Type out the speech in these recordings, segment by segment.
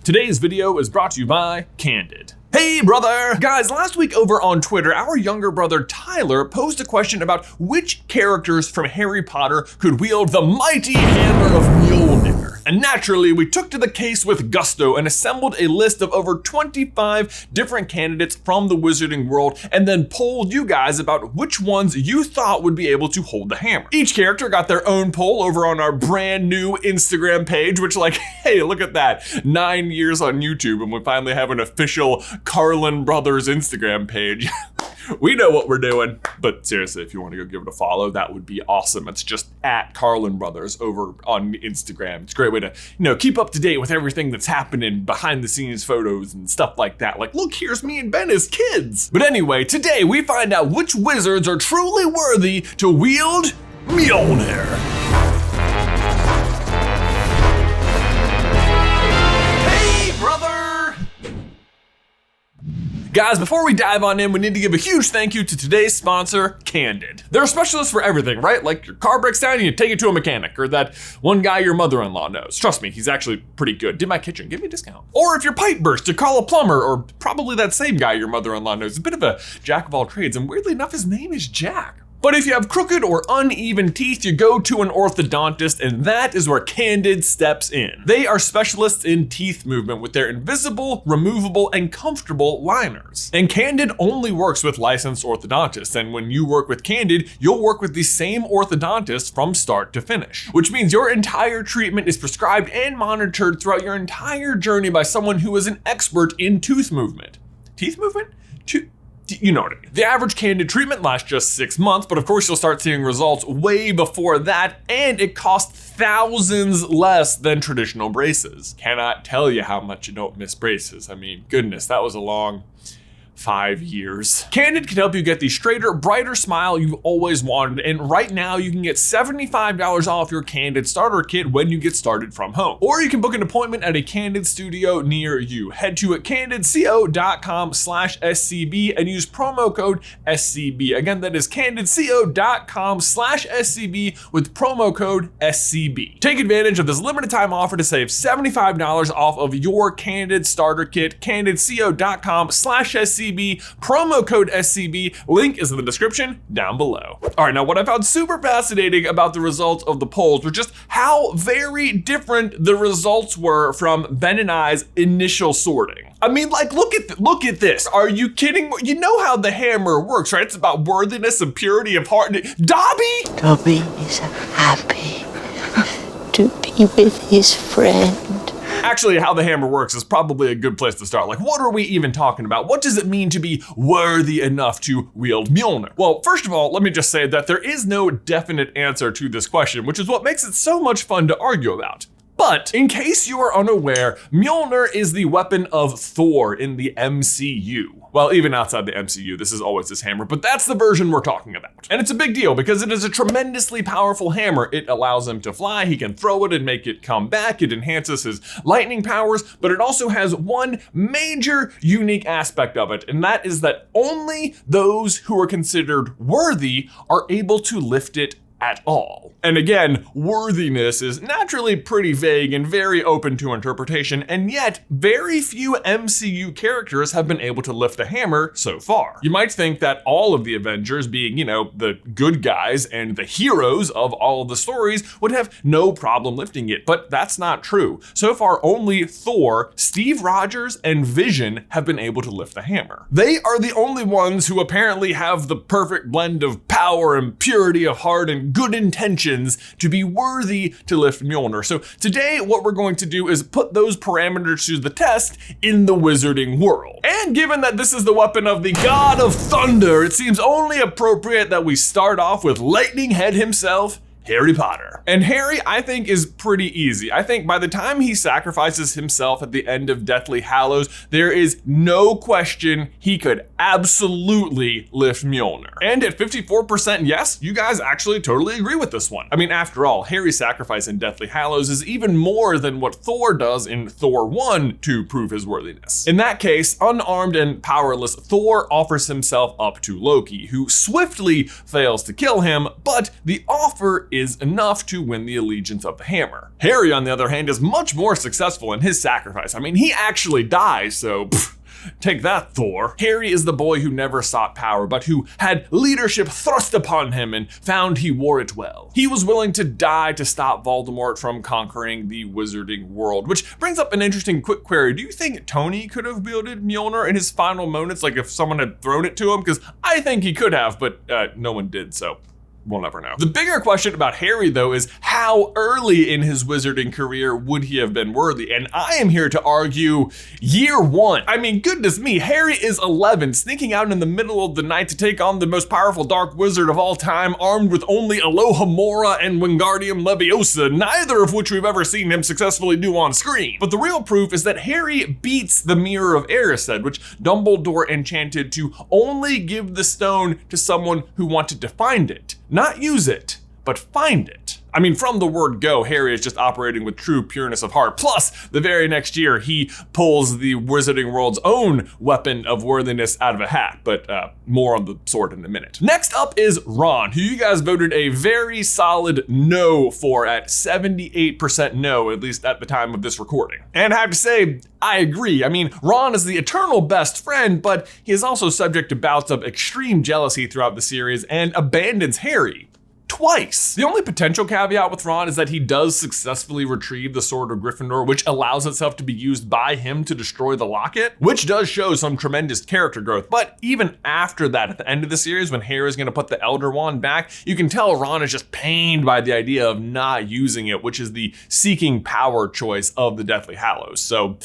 Today's video is brought to you by Candid. Hey brother! Guys, last week over on Twitter, our younger brother Tyler posed a question about which characters from Harry Potter could wield the mighty hammer of Mjolnir. And naturally, we took to the case with gusto and assembled a list of over 25 different candidates from the wizarding world and then polled you guys about which ones you thought would be able to hold the hammer. Each character got their own poll over on our brand new Instagram page, which hey, look at that. 9 years on YouTube and we finally have an official Carlin Brothers Instagram page. We know what we're doing, but seriously, if you want to go give it a follow, that would be awesome. It's just at Carlin Brothers over on Instagram. It's a great way to, keep up to date with everything that's happening, behind the scenes photos and stuff like that. Like, look, here's me and Ben as kids. But anyway, today we find out which wizards are truly worthy to wield Mjolnir. Guys, before we dive on in, we need to give a huge thank you to today's sponsor, Candid. They're specialists for everything, right? Like your car breaks down and you take it to a mechanic, or that one guy your mother-in-law knows. Trust me, he's actually pretty good. Did my kitchen, give me a discount. Or if your pipe bursts, you call a plumber, or probably that same guy your mother-in-law knows. A bit of a jack of all trades, and weirdly enough, his name is Jack. But if you have crooked or uneven teeth, you go to an orthodontist, and that is where Candid steps in. They are specialists in teeth movement with their invisible, removable, and comfortable liners. And Candid only works with licensed orthodontists, and when you work with Candid, you'll work with the same orthodontist from start to finish. Which means your entire treatment is prescribed and monitored throughout your entire journey by someone who is an expert in tooth movement. Teeth movement? You know what I mean. The average Candid treatment lasts just 6 months, but of course you'll start seeing results way before that, and it costs thousands less than traditional braces. Cannot tell you how much you don't miss braces. I mean, goodness, that was a long 5 years. Candid can help you get the straighter, brighter smile you've always wanted, and right now you can get $75 off your Candid starter kit when you get started from home. Or you can book an appointment at a Candid studio near you. Head to candidco.com/SCB and use promo code SCB. Again, that is candidco.com/SCB with promo code SCB. Take advantage of this limited time offer to save $75 off of your Candid starter kit. candidco.com/SCB. Promo code SCB, link is in the description down below. All right, now what I found super fascinating about the results of the polls was just how very different the results were from Ben and I's initial sorting. I mean, like, look at this. Are you kidding? You know how the hammer works, right? It's about worthiness and purity of heart. Dobby? Dobby is happy to be with his friend. Actually, how the hammer works is probably a good place to start. Like, what are we even talking about? What does it mean to be worthy enough to wield Mjolnir? Well, first of all, let me just say that there is no definite answer to this question, which is what makes it so much fun to argue about. But in case you are unaware, Mjolnir is the weapon of Thor in the MCU. Well, even outside the MCU, this is always his hammer, but that's the version we're talking about. And it's a big deal because it is a tremendously powerful hammer. It allows him to fly, he can throw it and make it come back, it enhances his lightning powers, but it also has one major unique aspect of it, and that is that only those who are considered worthy are able to lift it at all. And again, worthiness is naturally pretty vague and very open to interpretation, and yet very few MCU characters have been able to lift the hammer so far. You might think that all of the Avengers, being, the good guys and the heroes of all of the stories, would have no problem lifting it, but that's not true. So far, only Thor, Steve Rogers, and Vision have been able to lift the hammer. They are the only ones who apparently have the perfect blend of power and purity of heart and good intentions to be worthy to lift Mjolnir. So today, what we're going to do is put those parameters to the test in the wizarding world. And given that this is the weapon of the God of Thunder, it seems only appropriate that we start off with Lightning Head himself, Harry Potter. And Harry, I think, is pretty easy. I think by the time he sacrifices himself at the end of Deathly Hallows, there is no question he could absolutely lift Mjolnir. And at 54% yes, you guys actually totally agree with this one. I mean, after all, Harry's sacrifice in Deathly Hallows is even more than what Thor does in Thor 1 to prove his worthiness. In that case, unarmed and powerless, Thor offers himself up to Loki, who swiftly fails to kill him, but the offer is is enough to win the allegiance of the hammer. Harry, on the other hand, is much more successful in his sacrifice. I mean, he actually dies, so take that, Thor. Harry is the boy who never sought power, but who had leadership thrust upon him and found he wore it well. He was willing to die to stop Voldemort from conquering the wizarding world, which brings up an interesting quick query. Do you think Tony could have wielded Mjolnir in his final moments, like if someone had thrown it to him? Because I think he could have, but no one did, so we'll never know. The bigger question about Harry, though, is how early in his wizarding career would he have been worthy? And I am here to argue year one. I mean, goodness me, Harry is 11, sneaking out in the middle of the night to take on the most powerful dark wizard of all time, armed with only Alohomora and Wingardium Leviosa, neither of which we've ever seen him successfully do on screen. But the real proof is that Harry beats the Mirror of Erised, which Dumbledore enchanted to only give the stone to someone who wanted to find it. Not use it, but find it. I mean, from the word go, Harry is just operating with true pureness of heart. Plus, the very next year, he pulls the Wizarding World's own weapon of worthiness out of a hat, but more on the sword in a minute. Next up is Ron, who you guys voted a very solid no for at 78% no, at least at the time of this recording. And I have to say, I agree. I mean, Ron is the eternal best friend, but he is also subject to bouts of extreme jealousy throughout the series and abandons Harry twice. The only potential caveat with Ron is that he does successfully retrieve the Sword of Gryffindor, which allows itself to be used by him to destroy the locket, which does show some tremendous character growth. But even after that, at the end of the series, when Harry is going to put the Elder Wand back, you can tell Ron is just pained by the idea of not using it, which is the seeking power choice of the Deathly Hallows. So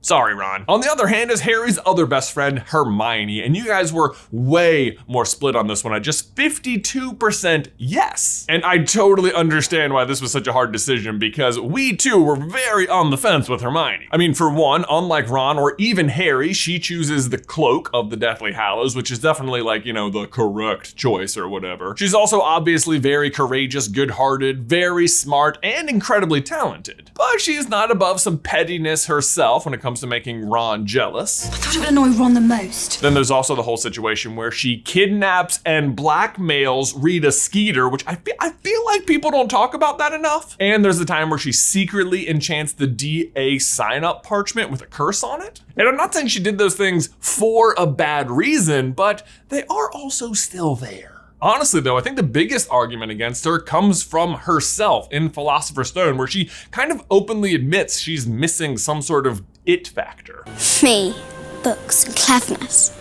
sorry, Ron. On the other hand is Harry's other best friend, Hermione, and you guys were way more split on this one at just 52% yes. And I totally understand why this was such a hard decision, because we too were very on the fence with Hermione. I mean, for one, unlike Ron or even Harry, she chooses the cloak of the Deathly Hallows, which is definitely like, you know, the correct choice or whatever. She's also obviously very courageous, good-hearted, very smart, and incredibly talented. But she's not above some pettiness herself when it comes to making Ron jealous. I thought it would annoy Ron the most. Then there's also the whole situation where she kidnaps and blackmails Rita Skeeter, which I feel like people don't talk about that enough. And there's the time where she secretly enchants the DA sign-up parchment with a curse on it. And I'm not saying she did those things for a bad reason, but they are also still there. Honestly, though, I think the biggest argument against her comes from herself in Philosopher's Stone, where she kind of openly admits she's missing some sort of it factor. Me, books, and cleverness.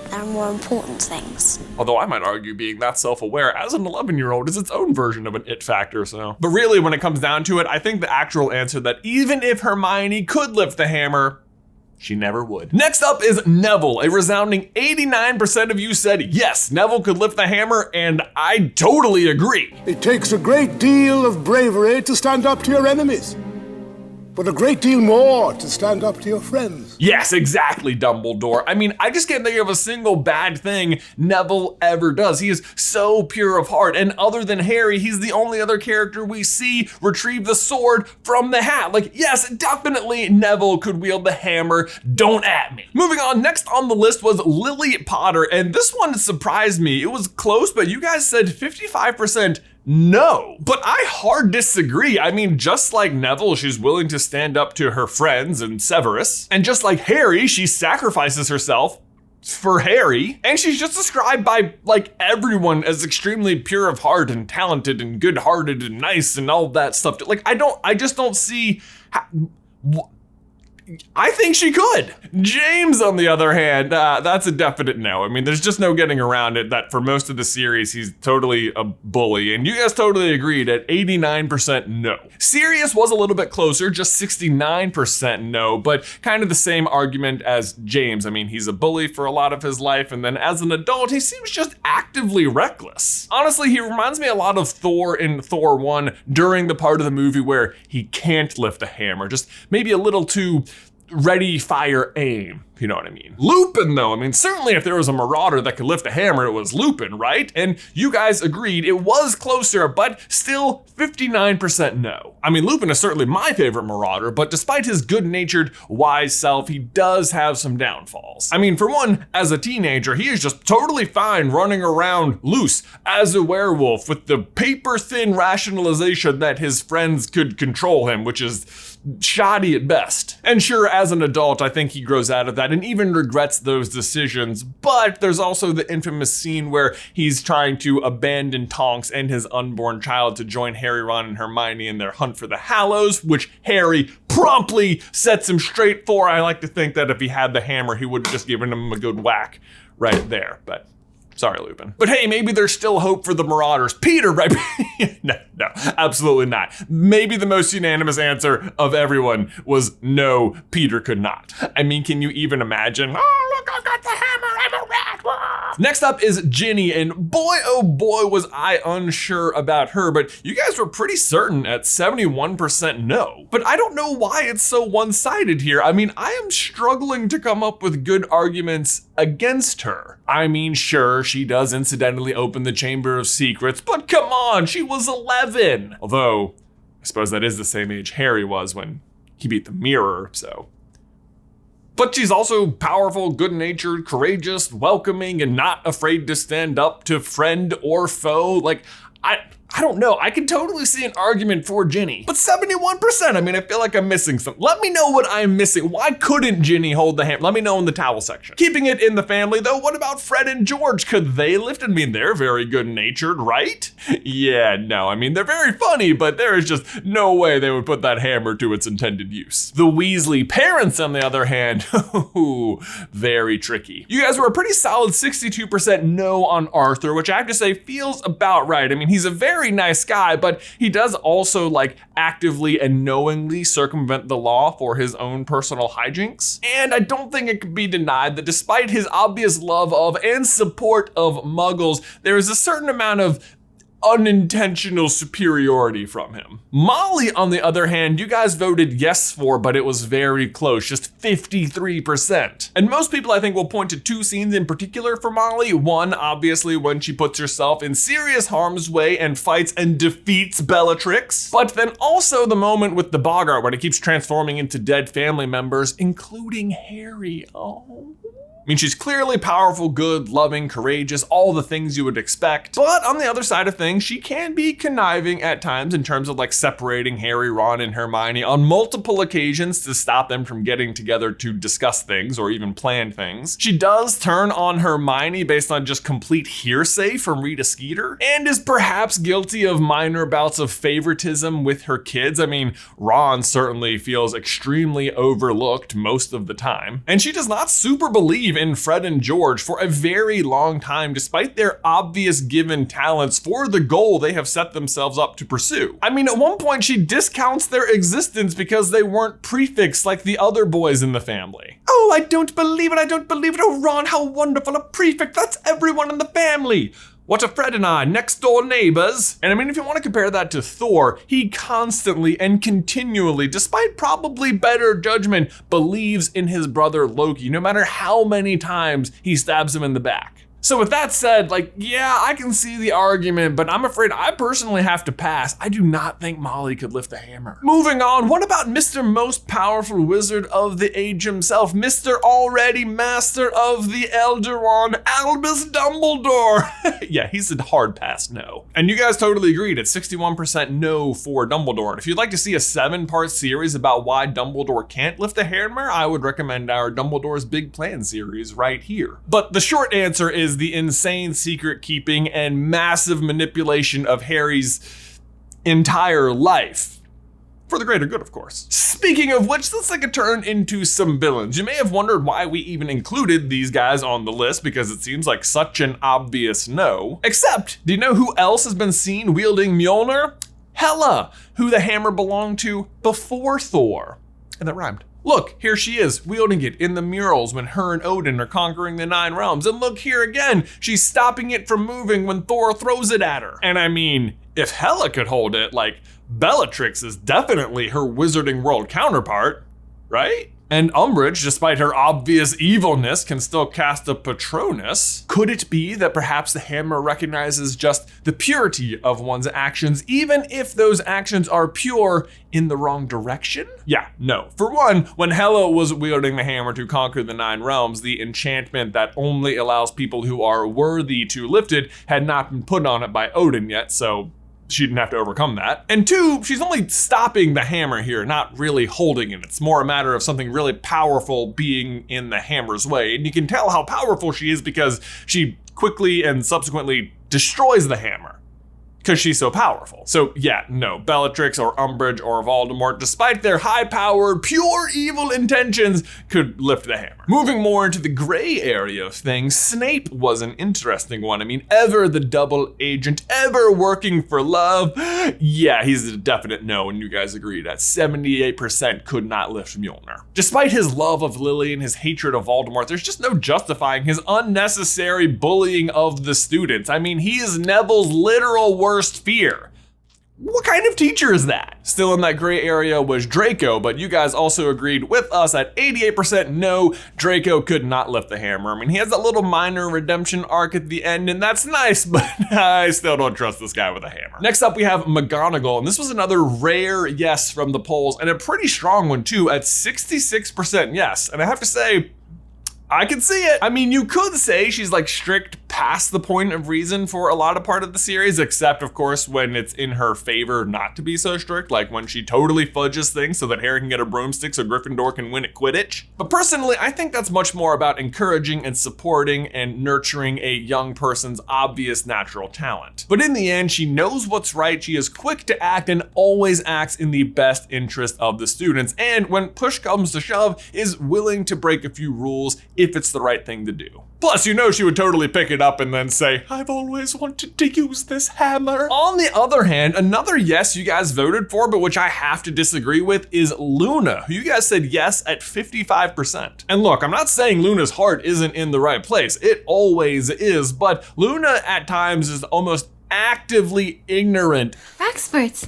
There are more important things. Although I might argue being that self-aware as an 11-year-old is its own version of an it factor, so. But really, when it comes down to it, I think the actual answer that even if Hermione could lift the hammer, she never would. Next up is Neville. A resounding 89% of you said yes, Neville could lift the hammer, and I totally agree. It takes a great deal of bravery to stand up to your enemies, but a great deal more to stand up to your friends. Yes, exactly, Dumbledore. I mean, I just can't think of a single bad thing Neville ever does. He is so pure of heart, and other than Harry, he's the only other character we see retrieve the sword from the hat. Like, yes, definitely Neville could wield the hammer. Don't at me. Moving on, next on the list was Lily Potter, and this one surprised me. It was close, but you guys said 55% no, but I hard disagree. I mean, just like Neville, she's willing to stand up to her friends and Severus. And just like Harry, she sacrifices herself for Harry. And she's just described by like everyone as extremely pure of heart and talented and good-hearted and nice and all that stuff. Like, I just don't see how, I think she could. James, on the other hand, that's a definite no. I mean, there's just no getting around it that for most of the series, he's totally a bully. And you guys totally agreed at 89% no. Sirius was a little bit closer, just 69% no, but kind of the same argument as James. I mean, he's a bully for a lot of his life, and then as an adult, he seems just actively reckless. Honestly, he reminds me a lot of Thor in Thor 1 during the part of the movie where he can't lift a hammer, just maybe a little too ready, fire, aim, if you know what I mean. Lupin though, I mean, certainly if there was a marauder that could lift a hammer, it was Lupin, right? And you guys agreed it was closer, but still 59% no. I mean, Lupin is certainly my favorite marauder, but despite his good-natured, wise self, he does have some downfalls. I mean, for one, as a teenager, he is just totally fine running around loose as a werewolf with the paper-thin rationalization that his friends could control him, which is shoddy at best. And sure, as an adult, I think he grows out of that and even regrets those decisions, but there's also the infamous scene where he's trying to abandon Tonks and his unborn child to join Harry, Ron, and Hermione in their hunt for the Hallows, which Harry promptly sets him straight for. I like to think that if he had the hammer, he would have just given him a good whack right there, but sorry, Lupin. But hey, maybe there's still hope for the Marauders. Peter, right? No, absolutely not. Maybe the most unanimous answer of everyone was no, Peter could not. I mean, can you even imagine? Oh, look, I've got the hammer, I'm a rat. Wah. Next up is Ginny, and boy, oh boy, was I unsure about her, but you guys were pretty certain at 71% no. But I don't know why it's so one-sided here. I mean, I am struggling to come up with good arguments against her. I mean, sure, she does incidentally open the Chamber of Secrets, but come on, she was 11. Although, I suppose that is the same age Harry was when he beat the mirror, so. But she's also powerful, good-natured, courageous, welcoming, and not afraid to stand up to friend or foe. Like, I don't know, I can totally see an argument for Ginny. But 71%, I mean, I feel like I'm missing something. Let me know what I'm missing. Why couldn't Ginny hold the hammer? Let me know in the towel section. Keeping it in the family though, what about Fred and George? Could they lift it? I mean, they're very good-natured, right? Yeah, no, I mean, they're very funny, but there is just no way they would put that hammer to its intended use. The Weasley parents, on the other hand, very tricky. You guys were a pretty solid 62% no on Arthur, which I have to say feels about right. I mean, he's a very nice guy, but he does also like actively and knowingly circumvent the law for his own personal hijinks. And I don't think it could be denied that despite his obvious love of and support of Muggles, there is a certain amount of unintentional superiority from him. Molly, on the other hand, you guys voted yes for, but it was very close, just 53%. And most people, I think, will point to two scenes in particular for Molly. One, obviously, when she puts herself in serious harm's way and fights and defeats Bellatrix. But then also the moment with the Boggart when it keeps transforming into dead family members, including Harry. Oh. I mean, she's clearly powerful, good, loving, courageous, all the things you would expect. But on the other side of things, she can be conniving at times in terms of like separating Harry, Ron, and Hermione on multiple occasions to stop them from getting together to discuss things or even plan things. She does turn on Hermione based on just complete hearsay from Rita Skeeter, and is perhaps guilty of minor bouts of favoritism with her kids. I mean, Ron certainly feels extremely overlooked most of the time. And she does not super believe in Fred and George for a very long time, despite their obvious given talents for the goal they have set themselves up to pursue. I mean, at one point she discounts their existence because they weren't prefects like the other boys in the family. Oh, I don't believe it, I don't believe it. Oh, Ron, how wonderful, a prefect, that's everyone in the family. What are Fred and I, next door neighbors? And I mean, if you want to compare that to Thor, he constantly and continually, despite probably better judgment, believes in his brother Loki, no matter how many times he stabs him in the back. So with that said, like, yeah, I can see the argument, but I'm afraid I personally have to pass. I do not think Molly could lift the hammer. Moving on, what about Mr. Most Powerful Wizard of the Age himself, Mr. Already Master of the Elder Wand, Albus Dumbledore? Yeah, he's a hard pass no. And you guys totally agreed at 61% no for Dumbledore. And if you'd like to see a 7-part series about why Dumbledore can't lift a hammer, I would recommend our Dumbledore's Big Plan series right here. But the short answer is the insane secret keeping and massive manipulation of Harry's entire life. For the greater good, of course. Speaking of which, let's take a turn into some villains. You may have wondered why we even included these guys on the list, because it seems like such an obvious no. Except, do you know who else has been seen wielding Mjolnir? Hela, who the hammer belonged to before Thor. And that rhymed. Look, here she is, wielding it in the murals when her and Odin are conquering the 9 realms. And look here again, she's stopping it from moving when Thor throws it at her. And I mean, if Hela could hold it, like, Bellatrix is definitely her Wizarding World counterpart, right? And Umbridge, despite her obvious evilness, can still cast a Patronus. Could it be that perhaps the hammer recognizes just the purity of one's actions, even if those actions are pure in the wrong direction? Yeah, no. For one, when Hela was wielding the hammer to conquer the 9 realms, the enchantment that only allows people who are worthy to lift it had not been put on it by Odin yet, so she didn't have to overcome that. And 2, she's only stopping the hammer here, not really holding it. It's more a matter of something really powerful being in the hammer's way. And you can tell how powerful she is because she quickly and subsequently destroys the hammer, because she's so powerful. So yeah, no, Bellatrix or Umbridge or Voldemort, despite their high-powered, pure evil intentions, could lift the hammer. Moving more into the gray area of things, Snape was an interesting one. I mean, ever the double agent, ever working for love. Yeah, he's a definite no, and you guys agree that 78% could not lift Mjolnir. Despite his love of Lily and his hatred of Voldemort, there's just no justifying his unnecessary bullying of the students. I mean, he is Neville's literal worst fear. What kind of teacher is that? Still in that gray area was Draco, but you guys also agreed with us at 88% no, Draco could not lift the hammer. I mean, he has a little minor redemption arc at the end, and that's nice, but I still don't trust this guy with a hammer. Next up, we have McGonagall, and this was another rare yes from the polls, and a pretty strong one too, at 66% yes. And I have to say, I can see it. I mean, you could say she's like strict past the point of reason for a lot of part of the series, except of course when it's in her favor not to be so strict, like when she totally fudges things so that Harry can get a broomstick so Gryffindor can win at Quidditch. But personally, I think that's much more about encouraging and supporting and nurturing a young person's obvious natural talent. But in the end, she knows what's right, she is quick to act and always acts in the best interest of the students, and when push comes to shove, is willing to break a few rules if it's the right thing to do. Plus, you know she would totally pick it up and then say, I've always wanted to use this hammer. On the other hand, another yes you guys voted for, but which I have to disagree with, is Luna, who you guys said yes at 55%. And look, I'm not saying Luna's heart isn't in the right place. It always is, but Luna at times is almost actively ignorant. Experts.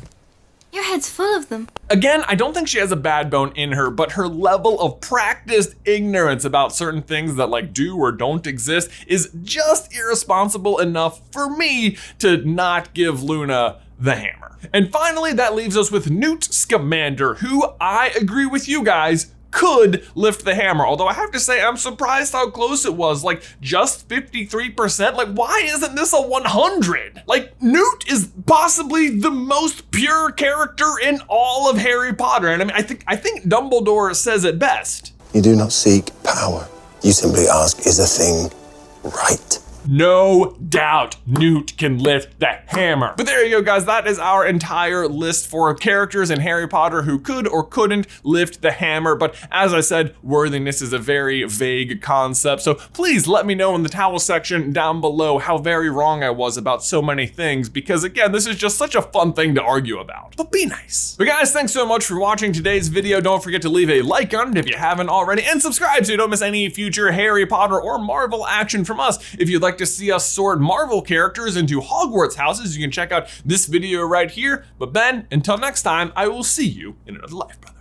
Your head's full of them. Again, I don't think she has a bad bone in her, but her level of practiced ignorance about certain things that like do or don't exist is just irresponsible enough for me to not give Luna the hammer. And finally, that leaves us with Newt Scamander, who I agree with you guys could lift the hammer. Although I have to say, I'm surprised how close it was, like just 53%. Like, why isn't this a 100? Like, Newt is possibly the most pure character in all of Harry Potter. And I mean, I think Dumbledore says it best. You do not seek power. You simply ask, is a thing right? No doubt Newt can lift the hammer. But there you go, guys. That is our entire list for characters in Harry Potter who could or couldn't lift the hammer. But as I said, worthiness is a very vague concept. So please let me know in the towel section down below how very wrong I was about so many things, because again, this is just such a fun thing to argue about. But be nice. But guys, thanks so much for watching today's video. Don't forget to leave a like on it if you haven't already, and subscribe so you don't miss any future Harry Potter or Marvel action from us. If you'd like to see us sort Marvel characters into Hogwarts houses, you can check out this video right here. But Ben, until next time, I will see you in another life, brother.